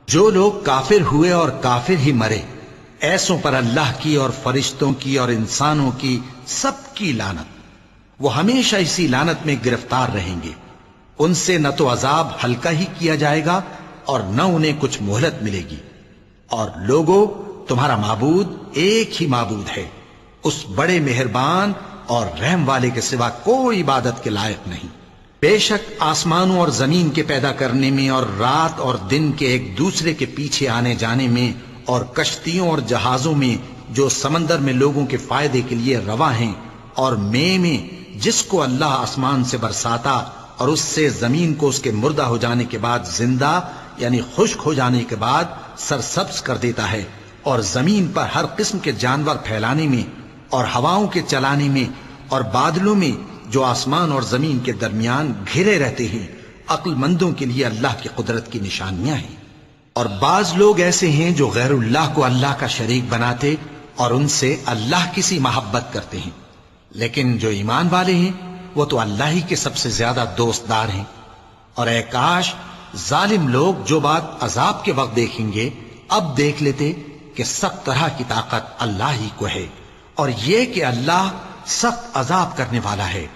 جو لوگ کافر ہوئے اور کافر ہی مرے، ایسوں پر اللہ کی اور فرشتوں کی اور انسانوں کی سب کی لعنت، وہ ہمیشہ اسی لعنت میں گرفتار رہیں گے۔ ان سے نہ تو عذاب ہلکا ہی کیا جائے گا اور نہ انہیں کچھ مہلت ملے گی۔ اور لوگوں، تمہارا معبود ایک ہی معبود ہے، اس بڑے مہربان اور رحم والے کے سوا کوئی عبادت کے لائق نہیں۔ بے شک آسمانوں اور زمین کے پیدا کرنے میں اور رات اور دن کے ایک دوسرے کے پیچھے آنے جانے میں اور کشتیوں اور جہازوں میں جو سمندر میں لوگوں کے فائدے کے لیے رواں ہیں، اور میں جس کو اللہ آسمان سے برساتا اور اس سے زمین کو اس کے مردہ ہو جانے کے بعد زندہ یعنی خشک ہو جانے کے بعد سرسبز کر دیتا ہے، اور زمین پر ہر قسم کے جانور پھیلانے میں اور ہواؤں کے چلانے میں اور بادلوں میں جو آسمان اور زمین کے درمیان گھرے رہتے ہیں، عقل مندوں کے لیے اللہ کی قدرت کی نشانیاں ہیں۔ اور بعض لوگ ایسے ہیں جو غیر اللہ کو اللہ کا شریک بناتے اور ان سے اللہ کی سی محبت کرتے ہیں، لیکن جو ایمان والے ہیں وہ تو اللہ ہی کے سب سے زیادہ دوستدار ہیں۔ اور اے کاش ظالم لوگ جو بات عذاب کے وقت دیکھیں گے اب دیکھ لیتے کہ سب طرح کی طاقت اللہ ہی کو ہے، اور یہ کہ اللہ سخت عذاب کرنے والا ہے۔